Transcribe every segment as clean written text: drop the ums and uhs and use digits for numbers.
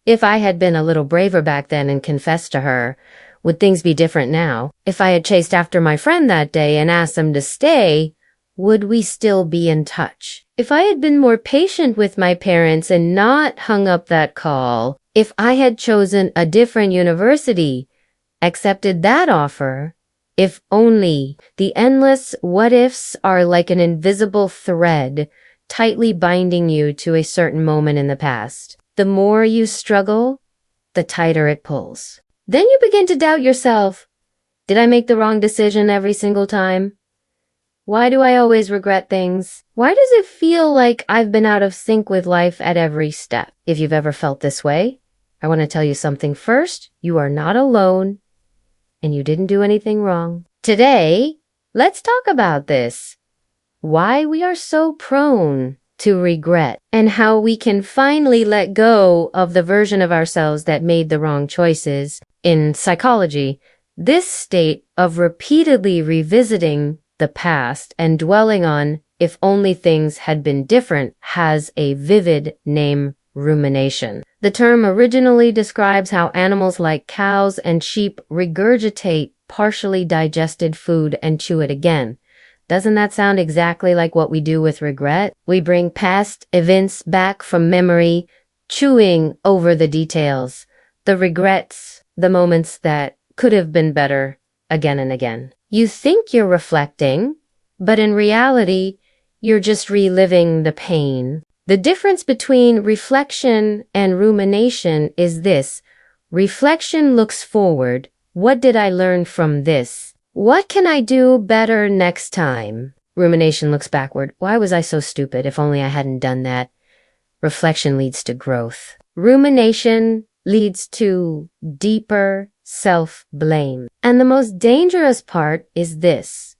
If I had been a little braver back then and confessed to her, would things be different now? If I had chased after my friend that day and asked him to stay, would we still be in touch? If I had been more patient with my parents and not hung up that call, if I had chosen a different university, accepted that offer, if only. The endless what-ifs are like an invisible thread tightly binding you to a certain moment in the past. The more you struggle, the tighter it pulls. Then you begin to doubt yourself. Did I make the wrong decision every single time? Why do I always regret things? Why does it feel like I've been out of sync with life at every step? If you've ever felt this way, I want to tell you something first. You are not alone, and you didn't do anything wrong. Today, let's talk about this. Why we are so prone to regret, and how we can finally let go of the version of ourselves that made the wrong choices. In psychology, this state of repeatedly revisiting the past and dwelling on if only things had been different has a vivid name: rumination. The term originally describes how animals like cows and sheep regurgitate partially digested food and chew it again. Doesn't that sound exactly like what we do with regret? We bring past events back from memory, chewing over the details, the regrets, the moments that could have been better again and again. You think you're reflecting, but in reality, you're just reliving the pain. The difference between reflection and rumination is this. Reflection looks forward. What did I learn from this? What can I do better next time? Rumination looks backward. Why was I so stupid? If only I hadn't done that. Reflection leads to growth. Rumination leads to deeper self-blame. And the most dangerous part is this.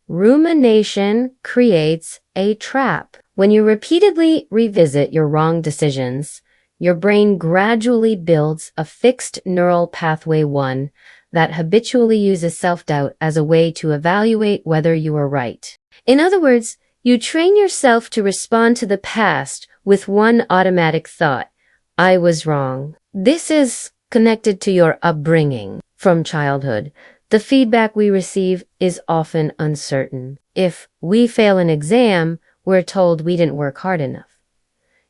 Rumination creates a trap. When you repeatedly revisit your wrong decisions, your brain gradually builds a fixed neural pathway, one that habitually uses self-doubt as a way to evaluate whether you are right. In other words, you train yourself to respond to the past with one automatic thought: I was wrong. This is connected to your upbringing from childhood. The feedback we receive is often uncertain. If we fail an exam, we're told we didn't work hard enough.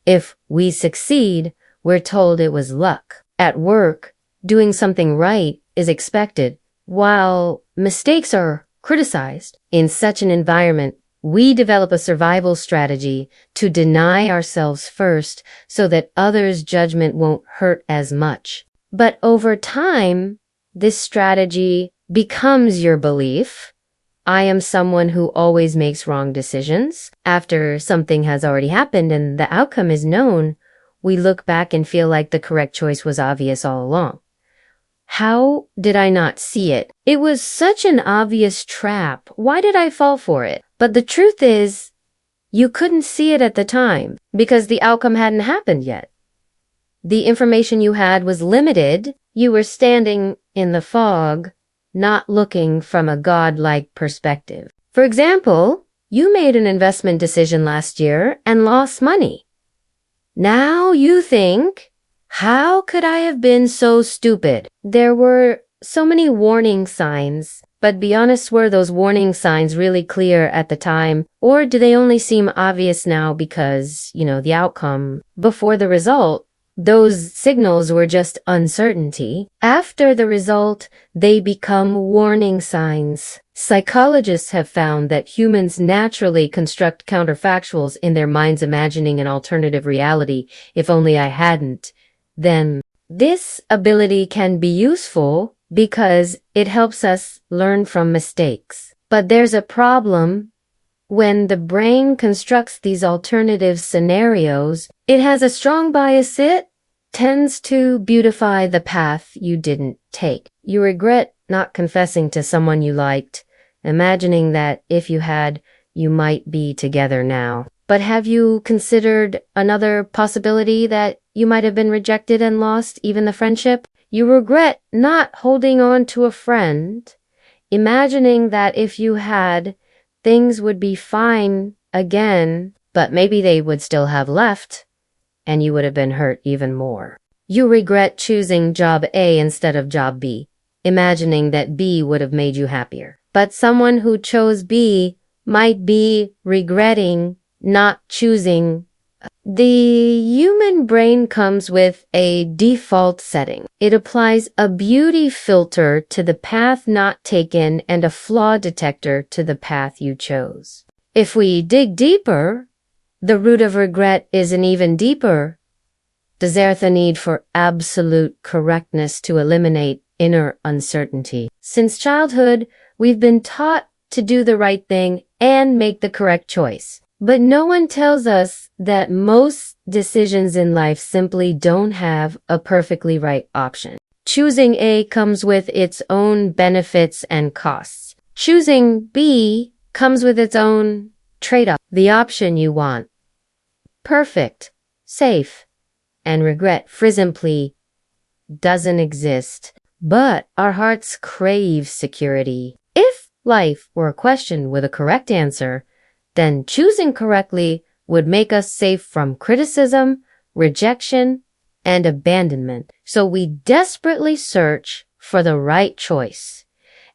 If we succeed, we're told it was luck. At work, doing something right is expected, while mistakes are criticized. In such an environment, we develop a survival strategy to deny ourselves first so that others' judgment won't hurt as much. But over time, this strategy becomes your belief. I am someone who always makes wrong decisions. After something has already happened and the outcome is known, we look back and feel like the correct choice was obvious all along. How did I not see it? It was such an obvious trap. Why did I fall for it? But the truth is, you couldn't see it at the time because the outcome hadn't happened yet. The information you had was limited. You were standing in the fog, not looking from a godlike perspective. For example, you made an investment decision last year and lost money. Now you think, how could I have been so stupid? There were so many warning signs, but be honest, were those warning signs really clear at the time? Or do they only seem obvious now because, the outcome before the result? Those signals were just uncertainty. After the result, they become warning signs. Psychologists have found that humans naturally construct counterfactuals in their minds, imagining an alternative reality. If only I hadn't, then. This ability can be useful because it helps us learn from mistakes. But there's a problem. When the brain constructs these alternative scenarios, it has a strong bias. It tends to beautify the path you didn't take. You regret not confessing to someone you liked, imagining that if you had, you might be together now. But have you considered another possibility, that you might have been rejected and lost even the friendship? You regret not holding on to a friend, imagining that if you had, things would be fine again, but maybe they would still have left, and you would have been hurt even more. You regret choosing job A instead of job B, imagining that B would have made you happier. But someone who chose B might be regretting not choosing. The human brain comes with a default setting. It applies a beauty filter to the path not taken and a flaw detector to the path you chose. If we dig deeper, the root of regret is an even deeper. There's the need for absolute correctness to eliminate inner uncertainty. Since childhood, we've been taught to do the right thing and make the correct choice. But no one tells us that most decisions in life simply don't have a perfectly right option. Choosing A comes with its own benefits and costs. Choosing B comes with its own trade-off. The option you want, perfect, safe, and regret-free, doesn't exist. But our hearts crave security. If life were a question with a correct answer, then choosing correctly would make us safe from criticism, rejection, and abandonment. So we desperately search for the right choice.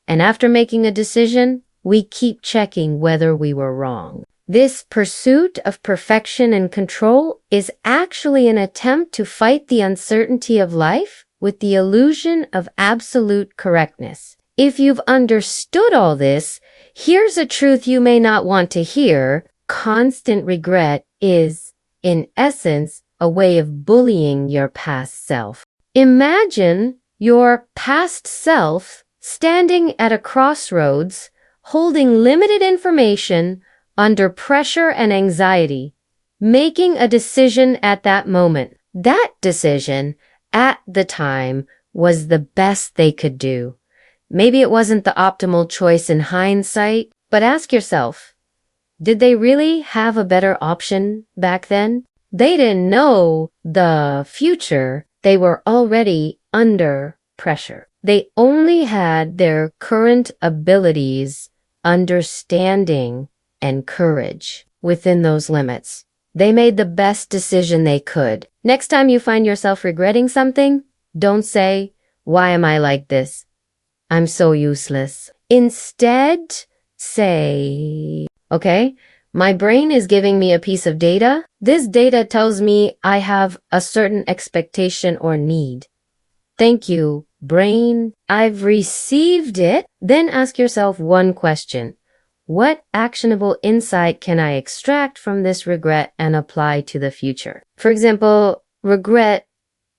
And after making a decision, we keep checking whether we were wrong. This pursuit of perfection and control is actually an attempt to fight the uncertainty of life with the illusion of absolute correctness. If you've understood all this, here's a truth you may not want to hear. Constant regret is, in essence, a way of bullying your past self. Imagine your past self standing at a crossroads, holding limited information, under pressure and anxiety, making a decision at that moment. That decision, at the time, was the best they could do. Maybe it wasn't the optimal choice in hindsight, but ask yourself, did they really have a better option back then? They didn't know the future. They were already under pressure. They only had their current abilities, understanding, and courage within those limits. They made the best decision they could. Next time you find yourself regretting something, don't say, "Why am I like this? I'm so useless." Instead, say, "Okay, my brain is giving me a piece of data. This data tells me I have a certain expectation or need. Thank you, brain. I've received it." Then ask yourself one question. What actionable insight can I extract from this regret and apply to the future? For example, regret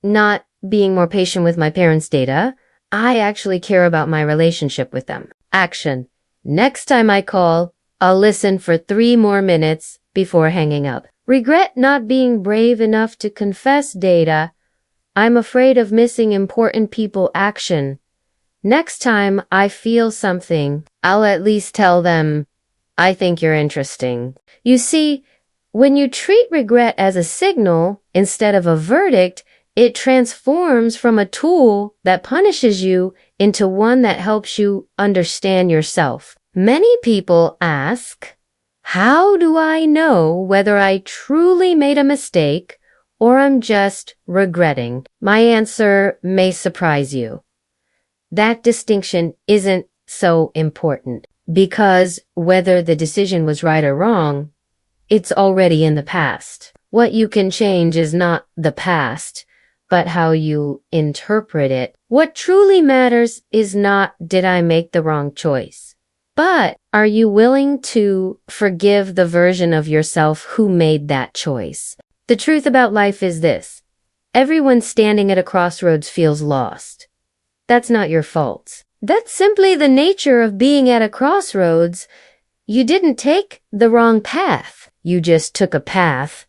not being more patient with my parents' data. I actually care about my relationship with them. Action. Next time I call, I'll listen for 3 more minutes before hanging up. Regret not being brave enough to confess data. I'm afraid of missing important people. Action. Next time I feel something, I'll at least tell them, "I think you're interesting." You see, when you treat regret as a signal instead of a verdict, it transforms from a tool that punishes you into one that helps you understand yourself. Many people ask, how do I know whether I truly made a mistake or I'm just regretting? My answer may surprise you. That distinction isn't so important because whether the decision was right or wrong, it's already in the past. What you can change is not the past, but how you interpret it. What truly matters is not, did I make the wrong choice? But are you willing to forgive the version of yourself who made that choice? The truth about life is this. Everyone standing at a crossroads feels lost. That's not your fault. That's simply the nature of being at a crossroads. You didn't take the wrong path. You just took a path.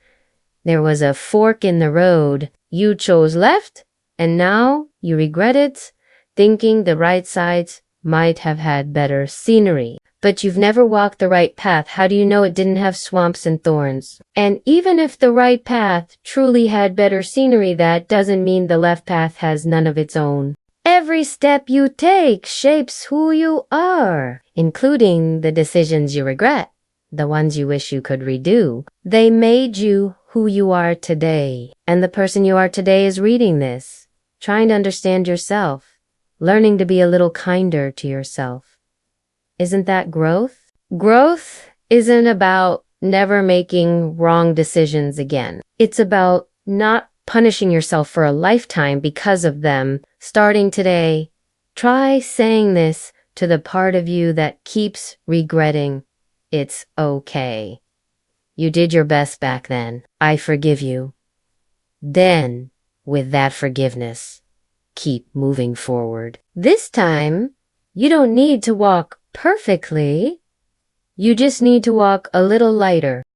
There was a fork in the road. You chose left, and now you regret it, thinking the right sides might have had better scenery. But you've never walked the right path. How do you know it didn't have swamps and thorns? And even if the right path truly had better scenery, that doesn't mean the left path has none of its own. Every step you take shapes who you are, including the decisions you regret. the ones you wish you could redo. They made you who you are today. And the person you are today is reading this, trying to understand yourself, learning to be a little kinder to yourself. Isn't that growth? Growth isn't about never making wrong decisions again. It's about not punishing yourself for a lifetime because of them. Starting today, try saying this to the part of you that keeps regretting. It's okay. You did your best back then. I forgive you. Then, with that forgiveness, keep moving forward. This time, you don't need to walk perfectly. You just need to walk a little lighter.